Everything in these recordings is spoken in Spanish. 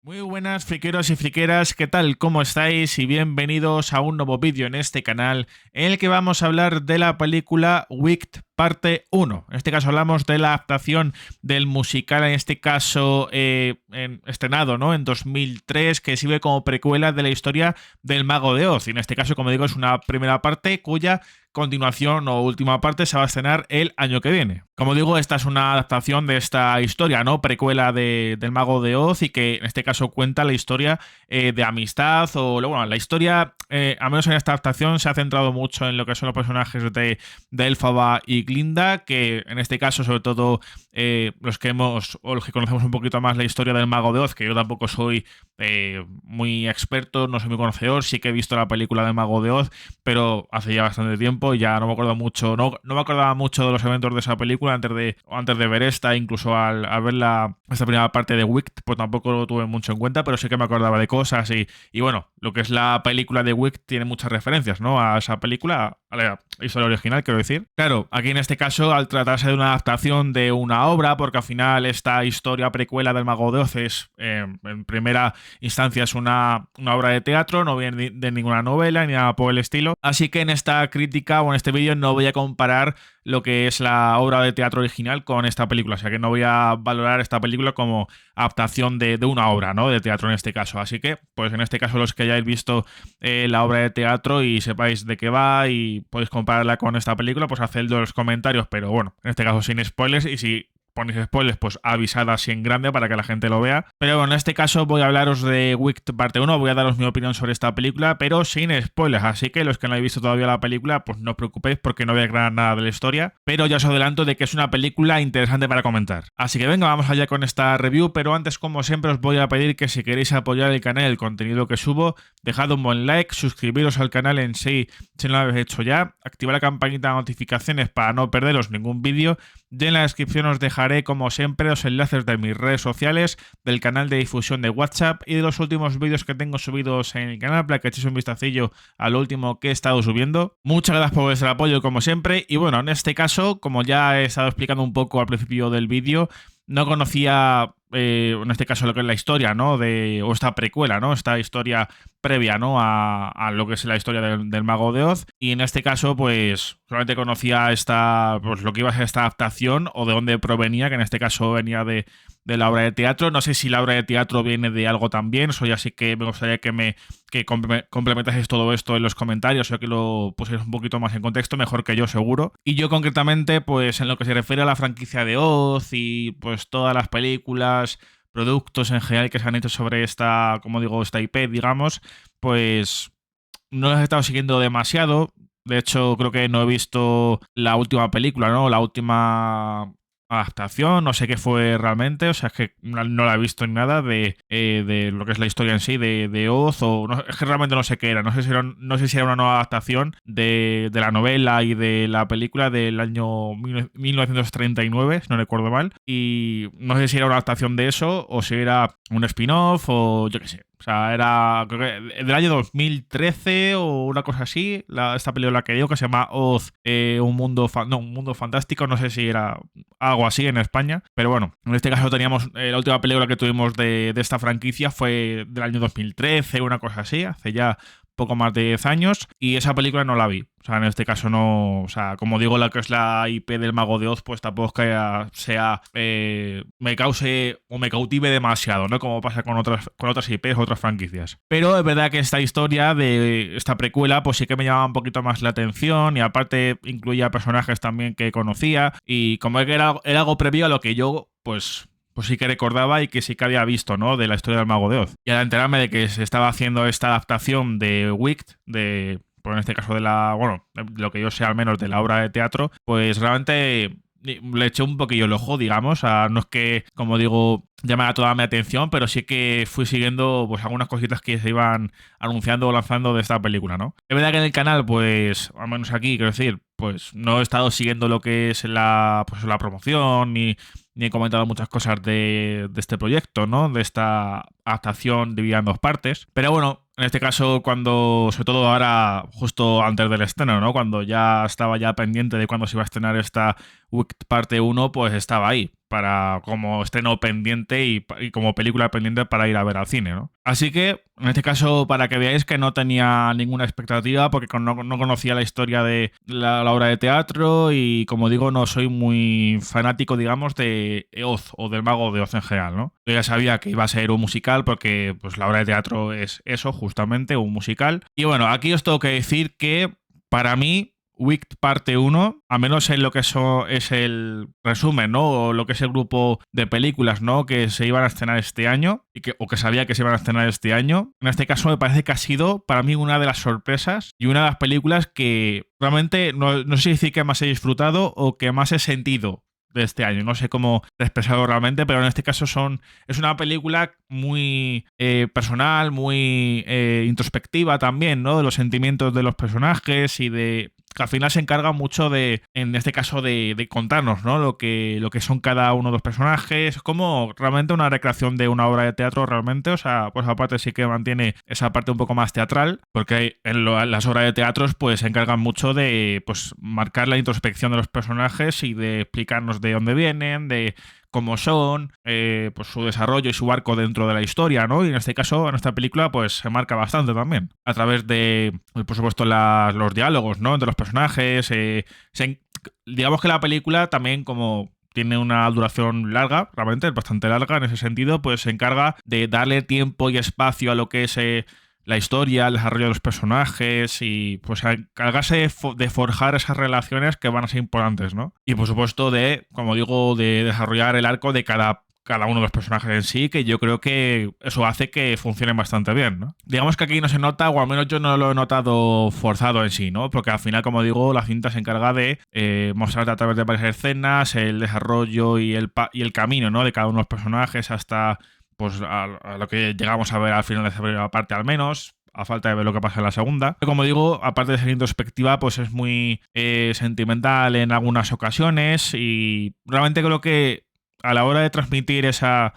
Muy buenas friqueros y friqueras, ¿qué tal? ¿Cómo estáis? Y bienvenidos a un nuevo vídeo en este canal en el que vamos a hablar de la película Wicked parte 1. En este caso hablamos de la adaptación del musical, en este caso estrenado, ¿no?, en 2003, que sirve como precuela de la historia del Mago de Oz. Y en este caso, como digo, es una primera parte cuya continuación o última parte se va a estrenar el año que viene. Como digo, esta es una adaptación de esta historia, ¿no?, precuela del Mago de Oz, y que en este caso cuenta la historia de amistad o, bueno, la historia, al menos en esta adaptación, se ha centrado mucho en lo que son los personajes de Elphaba y Glinda, que en este caso, sobre todo, los que conocemos un poquito más la historia del Mago de Oz, que yo tampoco soy muy experto, no soy muy conocedor, sí que he visto la película del Mago de Oz, pero hace ya bastante tiempo y ya no me acuerdo mucho, no me acordaba mucho de los eventos de esa película antes de ver esta, incluso al ver esta primera parte de Wicked, pues tampoco lo tuve mucho en cuenta, pero sí que me acordaba de cosas y bueno, lo que es la película de Wicked tiene muchas referencias, ¿no?, a esa película, a la historia original, quiero decir. Claro, aquí en este caso, al tratarse de una adaptación de una obra, porque al final esta historia precuela del Mago de Oz es, en primera instancia, es una obra de teatro, no viene de ninguna novela ni nada por el estilo, así que en esta crítica o en este vídeo no voy a comparar lo que es la obra de teatro original con esta película, o sea que no voy a valorar esta película como adaptación de una obra, ¿no?, de teatro en este caso. Así que, pues en este caso, los que hayáis visto la obra de teatro y sepáis de qué va y podéis compararla con esta película, pues hacedlo en los comentarios, pero bueno, en este caso sin spoilers, y si ponéis spoilers, pues avisad así en grande para que la gente lo vea. Pero bueno, en este caso voy a hablaros de Wicked parte 1, voy a daros mi opinión sobre esta película, pero sin spoilers, así que los que no habéis visto todavía la película, pues no os preocupéis porque no voy a aclarar nada de la historia, pero ya os adelanto de que es una película interesante para comentar. Así que venga, vamos allá con esta review, pero antes, como siempre, os voy a pedir que si queréis apoyar el canal y el contenido que subo, dejad un buen like, suscribiros al canal en sí si no lo habéis hecho ya, activad la campanita de notificaciones para no perderos ningún vídeo, y en la descripción os dejaré, como siempre, los enlaces de mis redes sociales, del canal de difusión de WhatsApp y de los últimos vídeos que tengo subidos en el canal para que echéis un vistacillo a lo último que he estado subiendo. Muchas gracias por vuestro apoyo, como siempre, y bueno, en este caso, como ya he estado explicando un poco al principio del vídeo, no conocía, en este caso, lo que es la historia, ¿no?, o esta precuela, ¿no?, esta historia previa, ¿no?, a lo que es la historia del Mago de Oz, y en este caso, pues, solamente conocía pues lo que iba a ser esta adaptación o de dónde provenía, que en este caso venía de la obra de teatro. No sé si la obra de teatro viene de algo también, eso ya sí que me gustaría que complementaseis todo esto en los comentarios, o que lo pusierais un poquito más en contexto, mejor que yo seguro. Y yo concretamente, pues en lo que se refiere a la franquicia de Oz y pues todas las películas, productos en general que se han hecho sobre esta, como digo, esta IP, digamos, pues no las he estado siguiendo demasiado. De hecho, creo que no he visto la última película, ¿no?, la última adaptación, no sé qué fue realmente, o sea, es que no la he visto ni nada de lo que es la historia en sí de Oz, o no, es que realmente no sé qué era, no sé si era una nueva adaptación de la novela y de la película del año 1939, si no recuerdo mal, y no sé si era una adaptación de eso o si era un spin-off o yo qué sé. O sea, era, creo que del año 2013 o una cosa así, esta película que digo, que se llama Oz, un mundo fantástico, no sé si era algo así en España, pero bueno, en este caso teníamos, la última película que tuvimos de esta franquicia fue del año 2013, una cosa así, hace ya poco más de 10 años, y esa película no la vi. O sea, en este caso no, o sea, como digo, la que es la IP del Mago de Oz, pues tampoco es que me cause o me cautive demasiado, ¿no?, como pasa con otras IPs, otras franquicias. Pero es verdad que esta historia de esta precuela, pues sí que me llamaba un poquito más la atención, y aparte incluía personajes también que conocía, y como que era algo previo a lo que yo, pues sí que recordaba y que sí que había visto, ¿no?, de la historia del Mago de Oz. Y al enterarme de que se estaba haciendo esta adaptación de Wicked, pues en este caso de lo que yo sé al menos de la obra de teatro, pues realmente le eché un poquillo el ojo, digamos. No es que, como digo, llamara toda mi atención, pero sí que fui siguiendo pues algunas cositas que se iban anunciando o lanzando de esta película, ¿no? Es verdad que en el canal, pues, al menos aquí, quiero decir, pues no he estado siguiendo lo que es la promoción, ni he comentado muchas cosas de este proyecto, ¿no?, de esta adaptación dividida en dos partes. Pero bueno, en este caso, sobre todo ahora, justo antes del estreno, ¿no?, cuando ya estaba pendiente de cuándo se iba a estrenar esta Wicked parte uno pues estaba ahí para como estreno pendiente y como película pendiente para ir a ver al cine, ¿no? Así que, en este caso, para que veáis que no tenía ninguna expectativa porque no conocía la historia de la obra de teatro y, como digo, no soy muy fanático, digamos, de Oz o del Mago de Oz en general, ¿no? Yo ya sabía que iba a ser un musical porque pues la obra de teatro es eso, justamente, un musical. Y bueno, aquí os tengo que decir que para mí Wicked parte uno, a menos en lo que eso es el resumen, ¿no? O lo que es el grupo de películas, ¿no? Que se iban a estrenar este año o que sabía que se iban a estrenar este año. En este caso me parece que ha sido para mí una de las sorpresas y una de las películas que realmente no sé si decir que más he disfrutado o que más he sentido de este año. No sé cómo expresarlo realmente, pero en este caso es una película muy personal, muy introspectiva también, ¿no? De los sentimientos de los personajes y de que al final se encarga mucho en este caso, de contarnos, ¿no? Lo que son cada uno de los personajes, como realmente una recreación de una obra de teatro realmente, o sea, pues aparte sí que mantiene esa parte un poco más teatral, porque en las obras de teatros pues se encargan mucho de pues marcar la introspección de los personajes y de explicarnos de dónde vienen, de cómo son, pues su desarrollo y su arco dentro de la historia, ¿no? Y en este caso, en esta película, pues se marca bastante también. A través de, por supuesto, los diálogos, ¿no? Entre los personajes. Digamos que la película también, como tiene una duración larga, realmente es bastante larga en ese sentido, pues se encarga de darle tiempo y espacio a lo que es la historia, el desarrollo de los personajes y pues encargarse de forjar esas relaciones que van a ser importantes, ¿no? Y por supuesto como digo, de desarrollar el arco de cada uno de los personajes en sí, que yo creo que eso hace que funcionen bastante bien, ¿no? Digamos que aquí no se nota, o al menos yo no lo he notado forzado en sí, ¿no? Porque al final, como digo, la cinta se encarga de mostrarte a través de varias escenas el desarrollo y el camino, ¿no? De cada uno de los personajes hasta pues a lo que llegamos a ver al final de esa primera parte al menos, a falta de ver lo que pasa en la segunda. Como digo, aparte de ser introspectiva, pues es muy sentimental en algunas ocasiones y realmente creo que a la hora de transmitir esa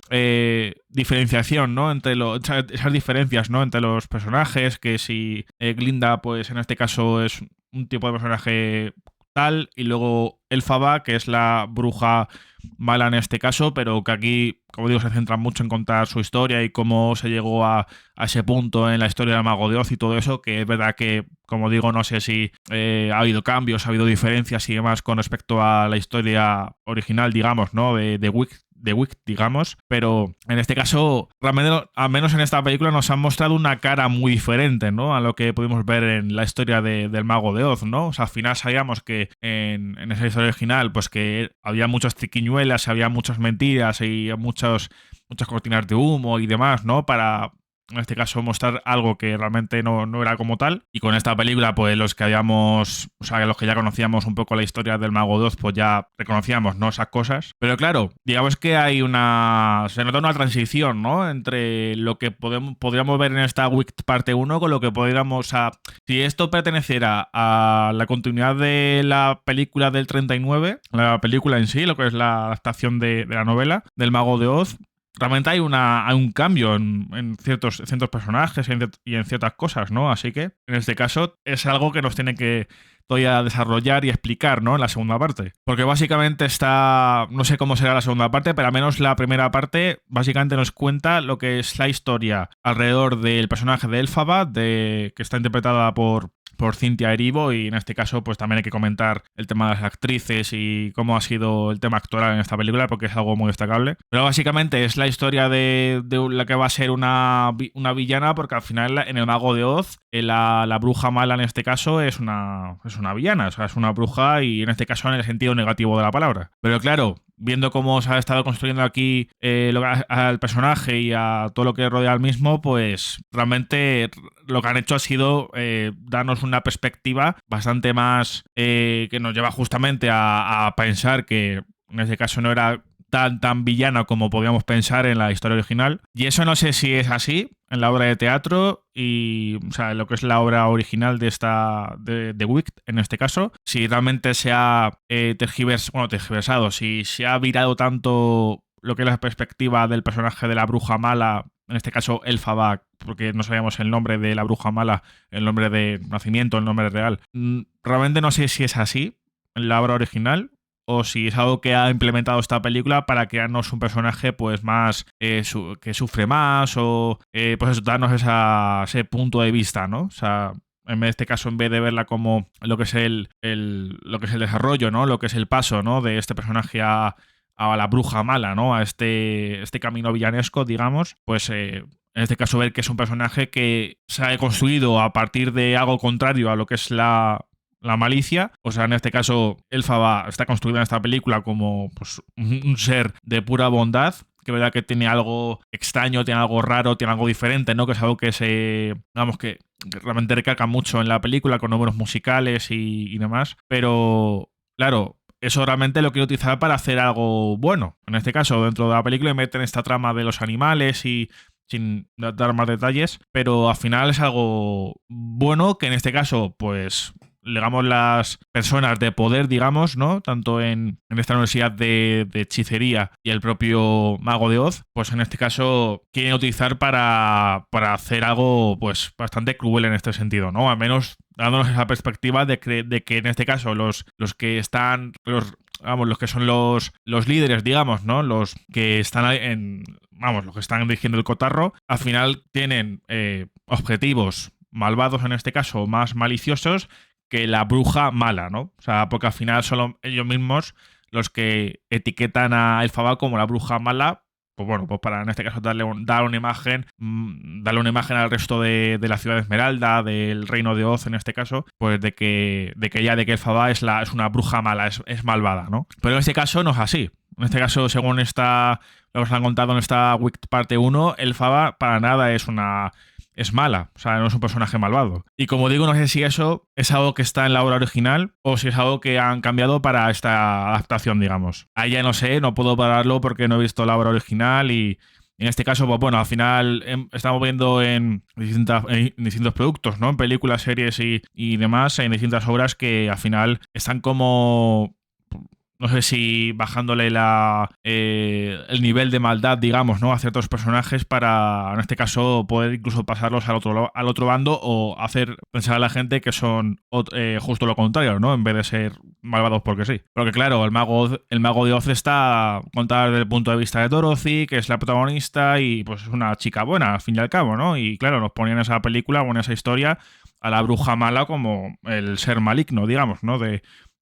diferenciación, ¿no? Esas diferencias, ¿no? Entre los personajes, que si Glinda, pues en este caso es un tipo de personaje tal, y luego Elphaba, que es la bruja mala en este caso, pero que aquí, como digo, se centra mucho en contar su historia y cómo se llegó a ese punto en la historia del Mago de Oz y todo eso, que es verdad que, como digo, no sé si ha habido cambios, ha habido diferencias y demás con respecto a la historia original, digamos, ¿no? De Wicked, digamos, pero en este caso, realmente, al menos en esta película, nos han mostrado una cara muy diferente, ¿no? A lo que pudimos ver en la historia del Mago de Oz, ¿no? O sea, al final sabíamos que en esa historia original, pues que había muchas triquiñuelas, había muchas mentiras y muchas cortinas de humo y demás, ¿no? Para, en este caso, mostrar algo que realmente no era como tal. Y con esta película, pues los que los que ya conocíamos un poco la historia del Mago de Oz, pues ya reconocíamos, ¿no? Esas cosas. Pero claro, digamos que se nota una transición, ¿no? Entre lo que podríamos ver en esta Wicked parte uno con lo que podríamos... Si esto perteneciera a la continuidad de la película del 39, la película en sí, lo que es la adaptación de la novela del Mago de Oz, realmente hay un cambio en ciertos personajes y en ciertas cosas, ¿no? Así que, en este caso, es algo que nos tiene que todavía desarrollar y explicar, ¿no? En la segunda parte. Porque básicamente no sé cómo será la segunda parte, pero al menos la primera parte básicamente nos cuenta lo que es la historia alrededor del personaje de Elphaba, que está interpretada por Cynthia Erivo, y en este caso pues también hay que comentar el tema de las actrices y cómo ha sido el tema actoral en esta película, porque es algo muy destacable. Pero básicamente es la historia de la que va a ser una villana, porque al final en el Mago de Oz la bruja mala en este caso es una villana, o sea, es una bruja, y en este caso en el sentido negativo de la palabra. Pero claro, viendo cómo se ha estado construyendo aquí al personaje y a todo lo que rodea al mismo, pues realmente lo que han hecho ha sido darnos una perspectiva bastante más que nos lleva justamente a pensar que en ese caso no era tan villana como podíamos pensar en la historia original. Y eso no sé si es así en la obra de teatro y, o sea, lo que es la obra original de Wicked, en este caso, si realmente se ha tergiversado, si se ha virado tanto lo que es la perspectiva del personaje de la bruja mala, en este caso Elphaba, porque no sabemos el nombre de la bruja mala, el nombre de nacimiento, el nombre real. Realmente no sé si es así en la obra original, o si es algo que ha implementado esta película para crearnos un personaje pues más que sufre más o pues eso, darnos ese punto de vista, ¿no? O sea, en este caso, en vez de verla como lo que es lo que es el desarrollo, ¿no? Lo que es el paso, ¿no? De este personaje a la bruja mala, ¿no? A este camino villanesco, digamos, pues en este caso ver que es un personaje que se ha construido a partir de algo contrario a lo que es la malicia. O sea, en este caso, Elphaba está construida en esta película como pues, un ser de pura bondad, que verdad que tiene algo extraño, tiene algo raro, tiene algo diferente, ¿no? Que es algo que digamos que realmente recalca mucho en la película con números musicales y demás. Pero, claro, eso realmente lo quiero utilizar para hacer algo bueno. En este caso, dentro de la película, y meten esta trama de los animales y sin dar más detalles, pero al final es algo bueno que en este caso, pues digamos, las personas de poder, digamos, ¿no? Tanto en esta universidad de hechicería y el propio Mago de Oz, pues en este caso quieren utilizar para hacer algo, pues, bastante cruel en este sentido, ¿no? Al menos dándonos esa perspectiva de que en este caso los que están, los que son los líderes, digamos, ¿no? Los que están los que están dirigiendo el cotarro, al final tienen objetivos malvados, en este caso, más maliciosos que la bruja mala, ¿no? O sea, porque al final son ellos mismos los que etiquetan a Elphaba como la bruja mala, pues bueno, pues para en este caso dar una imagen al resto de la ciudad de Esmeralda, del reino de Oz en este caso, pues de que Elphaba es una bruja mala, es malvada, ¿no? Pero en este caso no es así. En este caso, según lo que nos han contado en esta Wicked parte 1, Elphaba para nada es mala, o sea, no es un personaje malvado. Y como digo, no sé si eso es algo que está en la obra original o si es algo que han cambiado para esta adaptación, digamos. Ahí ya no sé, no puedo pararlo porque no he visto la obra original y en este caso, pues bueno, al final estamos viendo en distintos productos, ¿no? En películas, series y demás, en distintas obras que al final están como... No sé si bajándole el nivel de maldad, digamos, ¿no? A ciertos personajes para, en este caso, poder incluso pasarlos al otro bando o hacer pensar a la gente que son justo lo contrario, ¿no? En vez de ser malvados porque sí. Porque claro, el mago de Oz está contado desde el punto de vista de Dorothy, que es la protagonista y pues es una chica buena, al fin y al cabo, ¿no? Y claro, nos ponían en esa película o en esa historia a la bruja mala como el ser maligno, digamos, ¿no?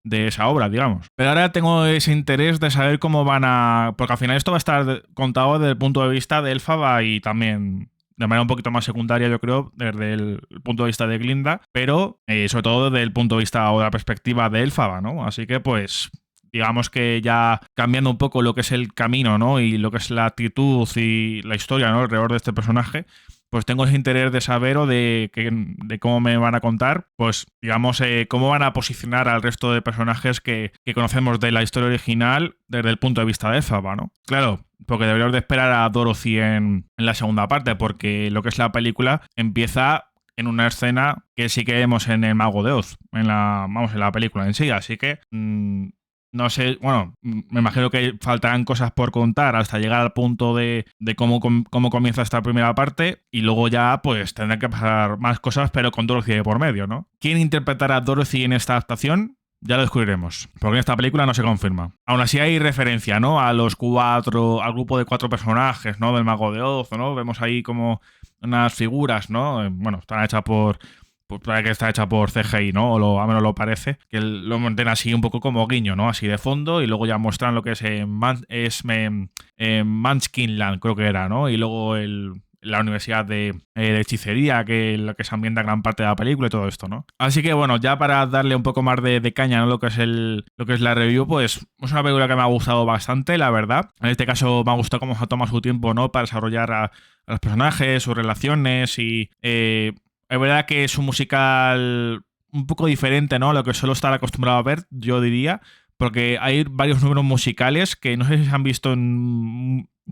De esa obra, digamos. Pero ahora tengo ese interés de saber cómo van a... Porque al final esto va a estar contado desde el punto de vista de Elphaba y también de manera un poquito más secundaria, yo creo, desde el punto de vista de Glinda, pero sobre todo desde el punto de vista o la perspectiva de Elphaba, ¿no? Así que pues... Digamos que ya cambiando un poco lo que es el camino, ¿no? Y lo que es la actitud y la historia, ¿no? Alrededor de este personaje, pues tengo ese interés de saber o de cómo me van a contar, pues digamos, cómo van a posicionar al resto de personajes que conocemos de la historia original desde el punto de vista de Elphaba, ¿no? Claro, porque deberíamos de esperar a Dorothy en la segunda parte, porque lo que es la película empieza en una escena que sí que vemos en El Mago de Oz, en la película en sí, así que... no sé, bueno, me imagino que faltarán cosas por contar hasta llegar al punto de cómo comienza esta primera parte y luego ya pues tendrán que pasar más cosas pero con Dorothy de por medio, ¿no? ¿Quién interpretará a Dorothy en esta adaptación? Ya lo descubriremos, porque en esta película no se confirma. Aún así hay referencia, ¿no? Al grupo de 4 personajes, ¿no? Del Mago de Oz, ¿no? Vemos ahí como unas figuras, ¿no? Bueno, están hechas pues parece que está hecha por CGI, ¿no? A menos lo parece. Que lo monten así un poco como guiño, ¿no? Así de fondo. Y luego ya muestran lo que es Munchkinland, creo que era, ¿no? Y luego la universidad de hechicería, la que se ambienta gran parte de la película y todo esto, ¿no? Así que bueno, ya para darle un poco más de caña, ¿no? Lo que es la review, pues es una película que me ha gustado bastante, la verdad. En este caso me ha gustado cómo se toma su tiempo, ¿no? Para desarrollar a los personajes, sus relaciones y... es verdad que es un musical un poco diferente, ¿no? A lo que suelo estar acostumbrado a ver, yo diría. Porque hay varios números musicales que no sé si se han visto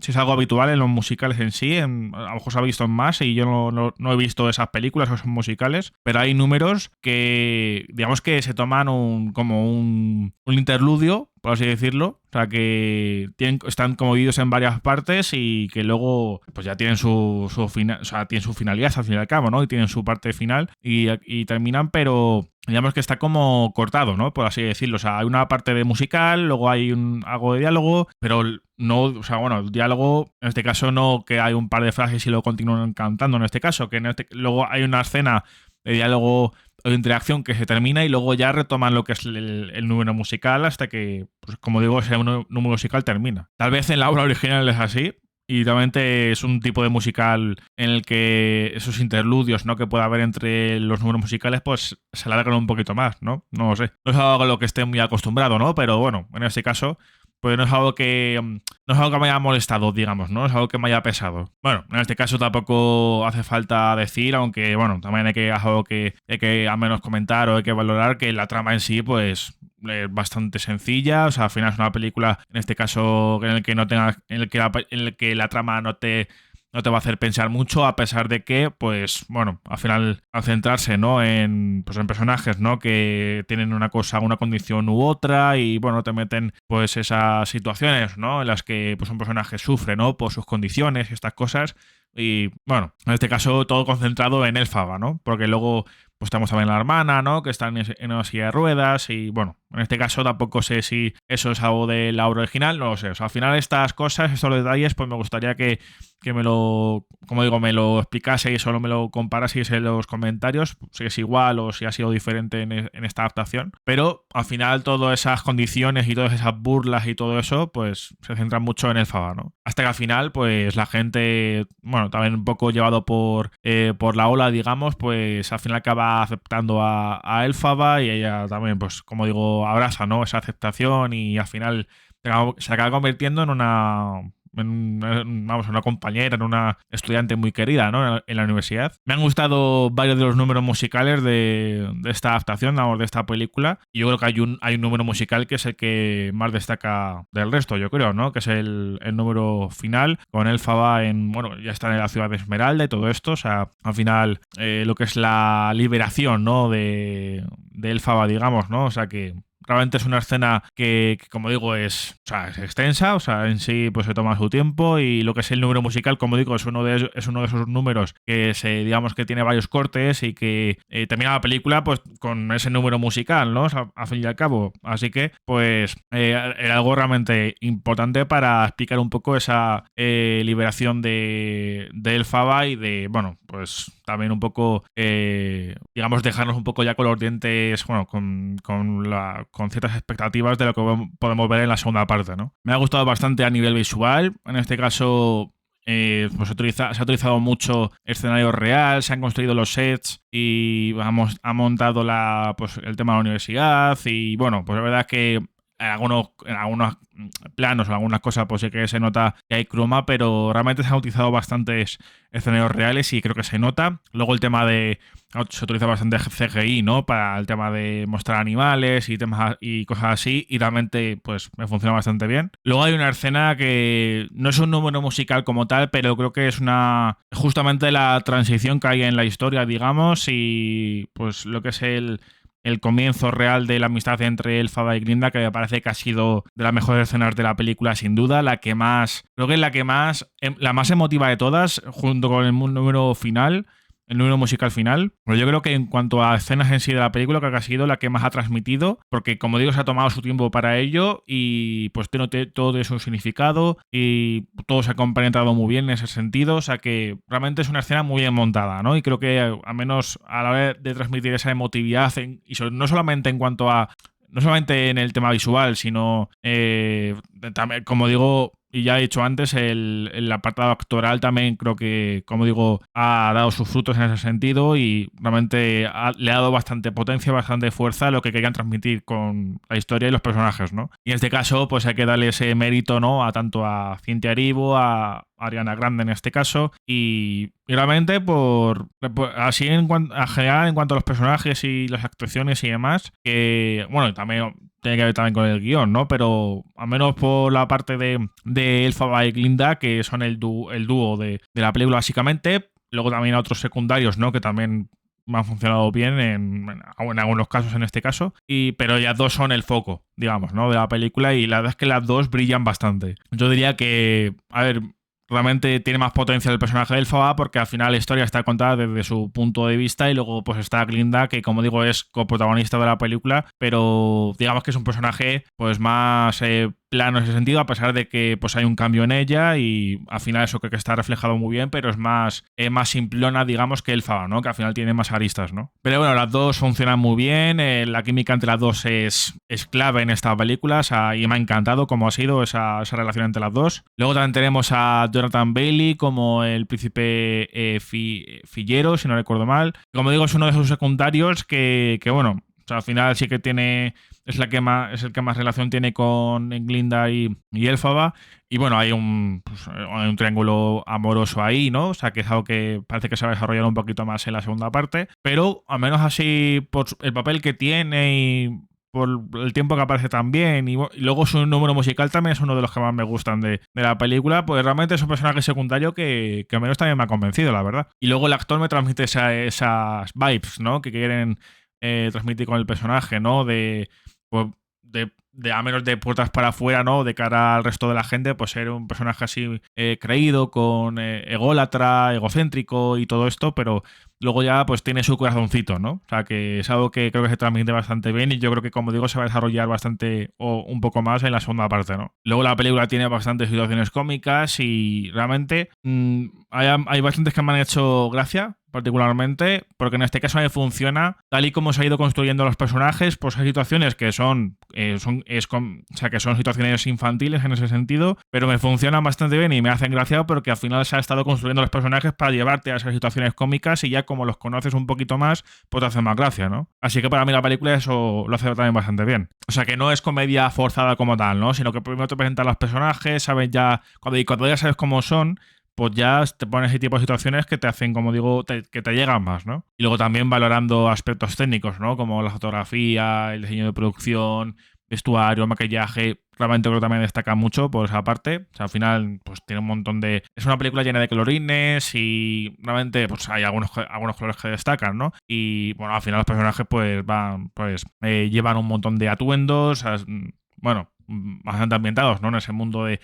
si es algo habitual en los musicales en sí. A lo mejor se ha visto en más y yo no he visto esas películas o esos musicales. Pero hay números que, digamos que se toman como un interludio, por así decirlo. O sea, que están como divididos en varias partes y que luego pues ya tienen su final, o sea, tienen su finalidad al fin y al cabo, ¿no? Y tienen su parte final y terminan, pero digamos que está como cortado, ¿no? Por así decirlo. O sea, hay una parte de musical, luego hay algo de diálogo, pero no, o sea, bueno, el diálogo, en este caso no que hay un par de frases y luego continúan cantando, en este caso, que luego hay una escena de diálogo o de interacción que se termina y luego ya retoman lo que es el número musical hasta que, pues, como digo, ese número musical termina. Tal vez en la obra original es así, y realmente es un tipo de musical en el que esos interludios, ¿no?, que puede haber entre los números musicales, pues se alargan un poquito más, ¿no? No lo sé. No es algo a lo que esté muy acostumbrado, ¿no? Pero bueno, en este caso, pues no es algo que me haya molestado, digamos, ¿no? Es algo que me haya pesado. Bueno, en este caso tampoco hace falta decir, aunque bueno, también es algo que hay que al menos comentar o hay que valorar que la trama en sí, pues es bastante sencilla. O sea, al final es una película, en este caso, en el que no tenga, en el que la trama no te va a hacer pensar mucho, a pesar de que, pues, bueno, al final, al centrarse, ¿no?, pues, en personajes, ¿no?, que tienen una cosa, una condición u otra, y bueno, te meten, pues, esas situaciones, ¿no?, en las que, pues, un personaje sufre, ¿no?, por sus condiciones y estas cosas. Y bueno, en este caso todo concentrado en Elphaba, ¿no? Porque luego pues tenemos también la hermana, ¿no?, que está en una silla de ruedas. Y bueno, en este caso tampoco sé si eso es algo de la obra original, no lo sé. O sea, al final estas cosas, estos detalles, pues me gustaría que me lo, como digo, me lo explicaseis, solo me lo comparaseis en los comentarios, si es igual o si ha sido diferente en esta adaptación. Pero al final todas esas condiciones y todas esas burlas y todo eso, pues se centran mucho en Elphaba, ¿no? Hasta que al final, pues la gente, bueno, también un poco llevado por la ola, digamos, pues al final acaba aceptando a Elphaba, y ella también, pues como digo, abraza, ¿no?, esa aceptación, y al final se acaba convirtiendo en vamos, una compañera, en una estudiante muy querida, ¿no?, en la universidad. Me han gustado varios de los números musicales de esta adaptación, vamos, de esta película, y yo creo que hay un número musical que es el que más destaca del resto, yo creo, ¿no?, que es el número final, con Elphaba bueno, ya está en la ciudad de Esmeralda y todo esto. O sea, al final lo que es la liberación, ¿no?, de Elphaba, digamos, ¿no? O sea, que realmente es una escena que, como digo, o sea, es extensa. O sea, en sí pues se toma su tiempo, y lo que es el número musical, como digo, es uno de esos números que digamos que tiene varios cortes y que termina la película pues con ese número musical, ¿no? O sea, al fin y al cabo. Así que pues era algo realmente importante para explicar un poco esa liberación de Elphaba, y de, bueno, pues también un poco, digamos, dejarnos un poco ya con los dientes, bueno, con ciertas expectativas de lo que podemos ver en la segunda parte, ¿no? Me ha gustado bastante a nivel visual. En este caso, pues se ha utilizado mucho escenario real, se han construido los sets y ha montado pues, el tema de la universidad. Y bueno, pues la verdad es que en algunos planos o algunas cosas pues sí que se nota que hay croma, pero realmente se han utilizado bastantes escenarios reales y creo que se nota. Luego el tema se utiliza bastante CGI, ¿no?, para el tema de mostrar animales y temas y cosas así, y realmente pues me funciona bastante bien. Luego hay una escena que no es un número musical como tal, pero creo que es justamente la transición que hay en la historia, digamos, y pues lo que es el comienzo real de la amistad entre Elphaba y Glinda, que me parece que ha sido de las mejores escenas de la película, sin duda. Creo que es la más emotiva de todas, junto con el número final, el número musical final. Pero yo creo que en cuanto a escenas en sí de la película, creo que ha sido la que más ha transmitido, porque como digo, se ha tomado su tiempo para ello, y pues tiene todo eso un significado, y todo se ha compenetrado muy bien en ese sentido. O sea que realmente es una escena muy bien montada, ¿no? Y creo que al menos a la hora de transmitir esa emotividad, no solamente no solamente en el tema visual, sino también, como digo, y ya he dicho antes, el apartado actoral también creo que, como digo, ha dado sus frutos en ese sentido, y realmente le ha dado bastante potencia, bastante fuerza a lo que querían transmitir con la historia y los personajes, ¿no? Y en este caso, pues hay que darle ese mérito, ¿no?, tanto a Cynthia Erivo, a Ariana Grande en este caso, y realmente así en general, en cuanto a los personajes y las actuaciones y demás, que bueno, también tiene que ver también con el guión, ¿no? Pero al menos por la parte de Elphaba y Glinda, que son el dúo de la película básicamente. Luego también a otros secundarios, ¿no?, que también me han funcionado bien en algunos casos, en este caso, pero ellas dos son el foco, digamos, ¿no?, de la película, y la verdad es que las dos brillan bastante. Yo diría que, a ver, realmente tiene más potencia el personaje de Elphaba porque al final la historia está contada desde su punto de vista y luego pues está Glinda, que como digo es coprotagonista de la película, pero digamos que es un personaje pues más plano en ese sentido, a pesar de que pues hay un cambio en ella y al final eso creo que está reflejado muy bien, pero es más simplona, digamos, que Elphaba, ¿no? Que al final tiene más aristas, ¿no? Pero bueno, las dos funcionan muy bien, la química entre las dos es clave en esta película, o sea, y me ha encantado cómo ha sido esa relación entre las dos. Luego también tenemos a Jonathan Bailey como el príncipe Fillero, si no recuerdo mal. Como digo, es uno de esos secundarios que bueno, o sea, al final sí que es el que más relación tiene con Glinda y Elphaba. Y bueno, hay hay un triángulo amoroso ahí, ¿no? O sea, que es algo que parece que se va a desarrollar un poquito más en la segunda parte. Pero al menos así, por el papel que tiene y por el tiempo que aparece también, y luego su número musical también es uno de los que más me gustan de la película, pues realmente es un personaje secundario que al menos también me ha convencido, la verdad. Y luego el actor me transmite esas vibes, ¿no? Que quieren transmitir con el personaje, ¿no? Pues, a menos de puertas para afuera, ¿no? De cara al resto de la gente, pues ser un personaje así creído, con ególatra, egocéntrico y todo esto, pero luego ya pues tiene su corazoncito, ¿no? O sea, que es algo que creo que se transmite bastante bien y yo creo que, como digo, se va a desarrollar bastante o un poco más en la segunda parte, ¿no? Luego la película tiene bastantes situaciones cómicas y realmente hay bastantes que me han hecho gracia, particularmente, porque en este caso me funciona tal y como se ha ido construyendo los personajes, pues hay situaciones que que son situaciones infantiles en ese sentido, pero me funcionan bastante bien y me hacen gracia porque al final se ha estado construyendo los personajes para llevarte a esas situaciones cómicas y ya como los conoces un poquito más, pues te hacen más gracia, ¿no? Así que para mí la película eso lo hace también bastante bien. O sea, que no es comedia forzada como tal, ¿no? Sino que primero te presentan los personajes, sabes ya, cuando ya sabes cómo son, pues ya te pones ese tipo de situaciones que te hacen, como digo, que te llegan más, ¿no? Y luego también valorando aspectos técnicos, ¿no? Como la fotografía, el diseño de producción, vestuario, maquillaje. Realmente creo que también destaca mucho por esa parte. O sea, al final, pues tiene un montón de... Es una película llena de colorines y realmente pues hay algunos colores que destacan, ¿no? Y bueno, al final los personajes pues llevan un montón de atuendos, bueno, bastante ambientados, ¿no? En ese mundo de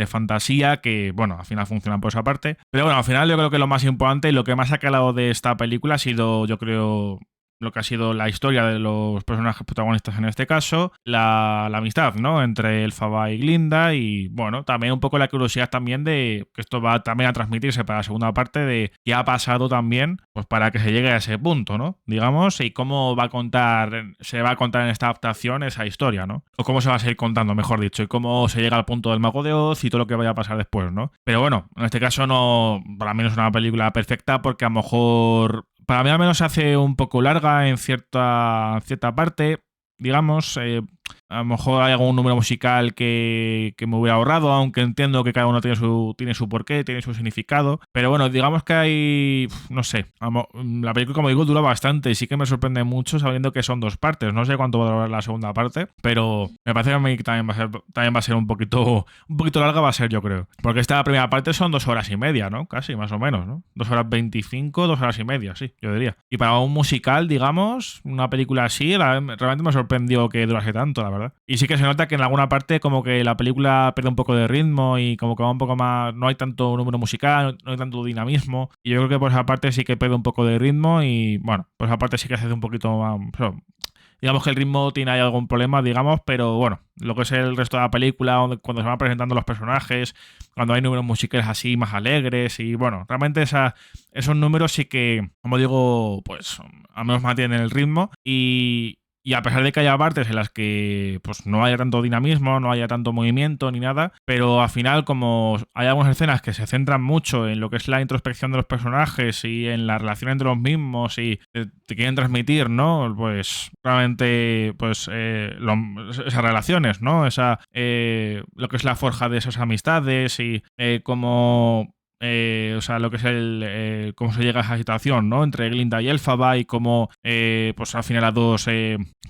fantasía que, bueno, al final funcionan por esa parte. Pero bueno, al final yo creo que lo más importante y lo que más ha calado de esta película ha sido, yo creo, lo que ha sido la historia de los personajes protagonistas en este caso, la amistad, ¿no? Entre Elphaba y Glinda y, bueno, también un poco la curiosidad también de que esto va también a transmitirse para la segunda parte de qué ha pasado también, pues para que se llegue a ese punto, ¿no? Digamos, y cómo se va a contar en esta adaptación esa historia, ¿no? O cómo se va a seguir contando, mejor dicho, y cómo se llega al punto del Mago de Oz y todo lo que vaya a pasar después, ¿no? Pero bueno, en este caso no, para mí no es una película perfecta porque a lo mejor... Para mí al menos se hace un poco larga en cierta parte, digamos. A lo mejor hay algún número musical que me hubiera ahorrado, aunque entiendo que cada uno tiene su porqué, tiene su significado. Pero bueno, digamos que hay... No sé. La película, como digo, dura bastante y sí que me sorprende mucho sabiendo que son dos partes. No sé cuánto va a durar la segunda parte, pero me parece que a mí también va a ser un poquito larga, va a ser, yo creo. Porque esta primera parte son 2 horas y media, ¿no? Casi, más o menos, ¿no? 2 horas 25, 2 horas y media, sí, yo diría. Y para un musical, digamos, una película así, realmente me sorprendió que durase tanto, la verdad. Y sí que se nota que en alguna parte como que la película pierde un poco de ritmo y como que va un poco más... No hay tanto número musical, no hay tanto dinamismo. Y yo creo que por esa parte sí que pierde un poco de ritmo y bueno, por esa parte sí que hace un poquito más... Digamos que el ritmo tiene ahí algún problema, digamos, pero bueno, lo que es el resto de la película, cuando se van presentando los personajes, cuando hay números musicales así más alegres y bueno, realmente esos números sí que, como digo, pues al menos mantienen el ritmo y a pesar de que haya partes en las que pues no haya tanto dinamismo, no haya tanto movimiento ni nada, pero al final como hay algunas escenas que se centran mucho en lo que es la introspección de los personajes y en la relación entre los mismos y te quieren transmitir, ¿no? Pues realmente pues esas relaciones, ¿no? Lo que es la forja de esas amistades y cómo... o sea, lo que es cómo se llega a esa situación, ¿no? Entre Glinda y Elphaba y cómo pues al final las dos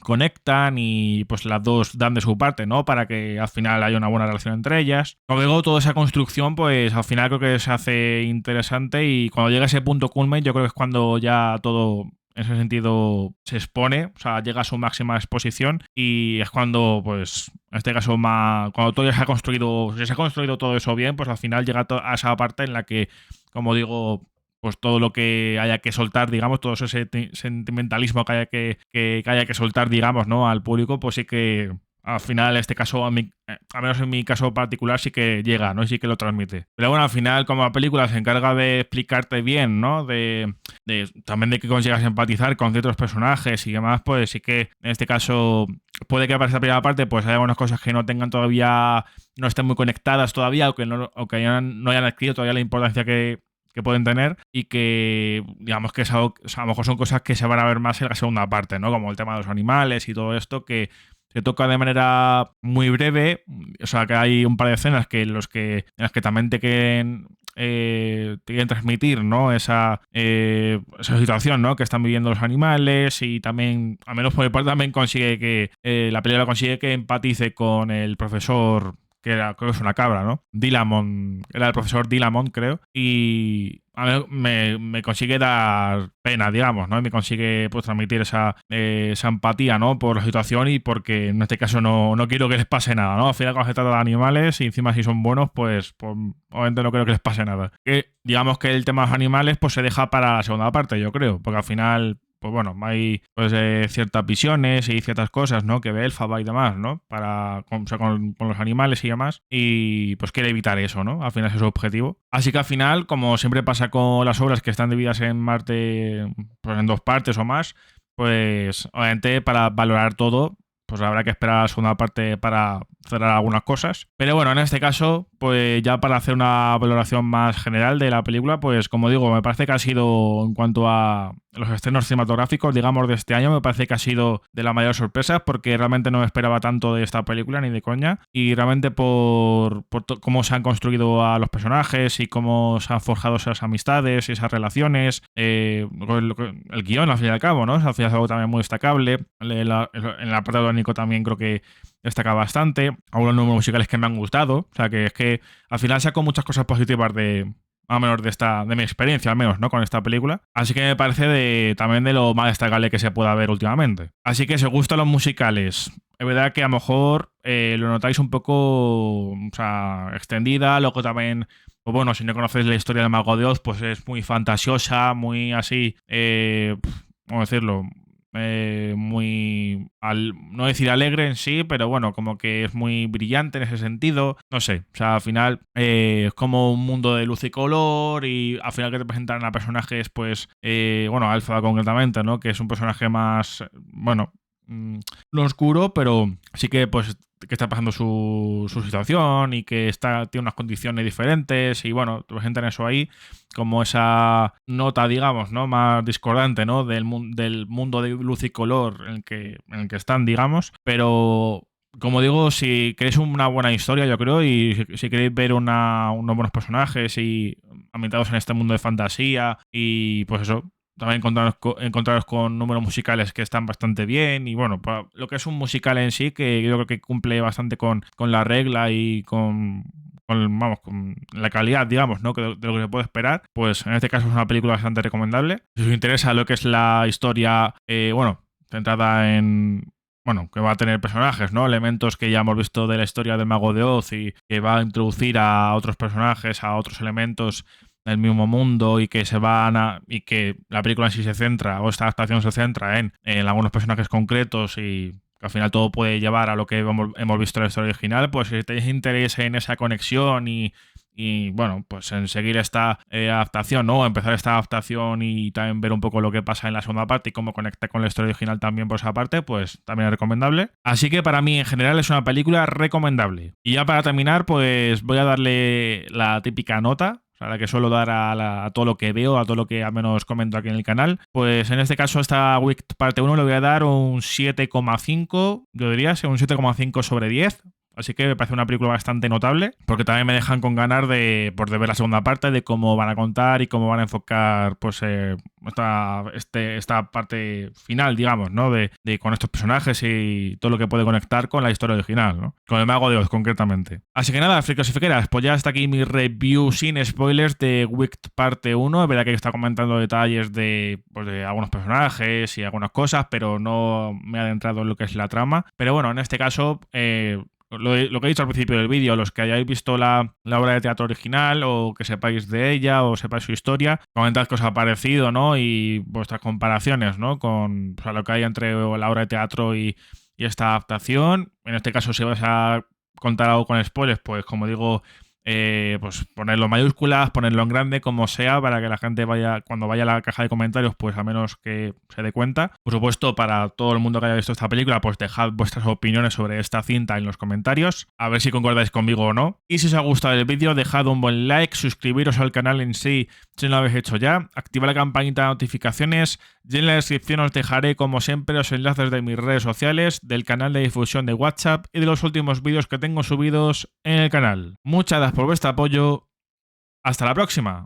conectan y pues las dos dan de su parte, ¿no? Para que al final haya una buena relación entre ellas. Luego toda esa construcción pues al final creo que se hace interesante y cuando llega a ese punto culmen yo creo que es cuando ya todo en ese sentido se expone, o sea, llega a su máxima exposición y es cuando, pues, en este caso, cuando todo ya se ha construido, si se ha construido todo eso bien, pues al final llega a esa parte en la que, como digo, pues todo lo que haya que soltar, digamos, todo ese sentimentalismo que haya que soltar, digamos, ¿no? Al público, pues sí que al final, en este caso, al menos en mi caso particular, sí que llega, ¿no? Y sí que lo transmite. Pero bueno, al final, como la película se encarga de explicarte bien, ¿no? También de que consigas empatizar con ciertos personajes y demás, pues sí que en este caso puede que para esta primera parte pues haya algunas cosas que no tengan todavía, no estén muy conectadas todavía o que no hayan adquirido todavía la importancia que pueden tener y que digamos que es algo, o sea, a lo mejor son cosas que se van a ver más en la segunda parte, ¿no? Como el tema de los animales y todo esto que se toca de manera muy breve, o sea que hay un par de escenas en las que también te quieren transmitir, ¿no? Esa situación, ¿no? Que están viviendo los animales y también, al menos por mi parte, también consigue que la película consigue que empatice con el profesor creo que es una cabra, ¿no? Dilamond, era el profesor Dilamond, creo, y a mí me consigue dar pena, digamos, ¿no? Y me consigue pues transmitir esa empatía, ¿no? Por la situación y porque en este caso no quiero que les pase nada, ¿no? Al final cuando se trata de animales y encima si son buenos, pues obviamente no quiero que les pase nada. Que digamos que el tema de los animales pues se deja para la segunda parte, yo creo, porque al final pues bueno, hay pues ciertas visiones y ciertas cosas, ¿no? Que ve Elphaba y demás, ¿no? O sea, con los animales y demás. Y pues quiere evitar eso, ¿no? Al final ese es su objetivo. Así que al final, como siempre pasa con las obras que están divididas en Marte, pues en 2 partes o más, pues obviamente para valorar todo, pues habrá que esperar a la segunda parte para cerrar algunas cosas. Pero bueno, en este caso, pues ya para hacer una valoración más general de la película, pues como digo, me parece que ha sido, en cuanto a los estrenos cinematográficos, digamos, de este año, me parece que ha sido de las mayores sorpresas porque realmente no me esperaba tanto de esta película, ni de coña. Y realmente por cómo se han construido a los personajes y cómo se han forjado esas amistades y esas relaciones, el guión, al fin y al cabo, ¿no? Al final es algo también muy destacable. En el apartado técnico también creo que destaca bastante. Algunos números musicales que me han gustado. O sea, que es que al final saco muchas cosas positivas más o menos de mi experiencia, al menos, ¿no? Con esta película. Así que me parece también de lo más destacable que se pueda ver últimamente. Así que si os gustan los musicales, es verdad que a lo mejor lo notáis un poco, o sea, extendida, luego también, pues bueno, si no conocéis la historia del Mago de Oz, pues es muy fantasiosa, muy así, ¿cómo decirlo? No decir alegre en sí, pero bueno, como que es muy brillante en ese sentido. No sé, o sea, al final es como un mundo de luz y color y al final que te presentan a personajes, pues, bueno, Elphaba concretamente, ¿no? Que es un personaje más, bueno, no oscuro, pero sí que pues que está pasando su situación y que tiene unas condiciones diferentes y bueno, te presentan eso ahí como esa nota, digamos, ¿no? Más discordante, ¿no? Del mundo de luz y color en el que están, digamos, pero como digo, si queréis una buena historia, yo creo, y si queréis ver unos buenos personajes y ambientados en este mundo de fantasía y pues eso, también encontraros con números musicales que están bastante bien y bueno, lo que es un musical en sí, que yo creo que cumple bastante con la regla y con la calidad, digamos, ¿no? De lo que se puede esperar, pues en este caso es una película bastante recomendable. Si os interesa lo que es la historia, bueno, centrada en... Bueno, que va a tener personajes, ¿no? Elementos que ya hemos visto de la historia del Mago de Oz y que va a introducir a otros personajes, a otros elementos del mismo mundo y que y que la película en sí se centra, o esta adaptación se centra en algunos personajes concretos y que al final todo puede llevar a lo que hemos visto en la historia original, pues si tenéis interés en esa conexión y bueno, pues en seguir esta adaptación, ¿no? Empezar esta adaptación y también ver un poco lo que pasa en la segunda parte y cómo conecta con la historia original también por esa parte, pues también es recomendable. Así que para mí en general es una película recomendable. Y ya para terminar, pues voy a darle la típica nota, o sea, la que suelo dar a todo lo que veo, a todo lo que al menos comento aquí en el canal. Pues en este caso, esta Wicked parte 1 le voy a dar un 7,5, yo diría, un 7,5 sobre 10. Así que me parece una película bastante notable, porque también me dejan con ganas de ver la segunda parte, de cómo van a contar y cómo van a enfocar pues esta parte final, digamos, ¿no? De con estos personajes y todo lo que puede conectar con la historia original, ¿no? Con el Mago de Oz, concretamente. Así que nada, frikos y friqueras, pues ya hasta aquí mi review sin spoilers de Wicked parte 1. Es verdad que está comentando detalles de algunos personajes y algunas cosas, pero no me he adentrado en lo que es la trama. Pero bueno, en este caso... lo que he dicho al principio del vídeo, los que hayáis visto la obra de teatro original o que sepáis de ella o sepáis su historia, comentad qué os ha parecido, ¿no? Y vuestras comparaciones, ¿no? Con lo que hay entre la obra de teatro y esta adaptación. En este caso, si vais a contar algo con spoilers, pues como digo, pues ponerlo en mayúsculas, ponerlo en grande, como sea, para que la gente cuando vaya a la caja de comentarios, pues al menos que se dé cuenta. Por supuesto, para todo el mundo que haya visto esta película, pues dejad vuestras opiniones sobre esta cinta en los comentarios, a ver si concordáis conmigo o no. Y si os ha gustado el vídeo, dejad un buen like, suscribiros al canal en sí si no lo habéis hecho ya, activad la campanita de notificaciones y en la descripción os dejaré, como siempre, los enlaces de mis redes sociales, del canal de difusión de WhatsApp y de los últimos vídeos que tengo subidos en el canal. Muchas gracias por vuestro apoyo. Hasta la próxima.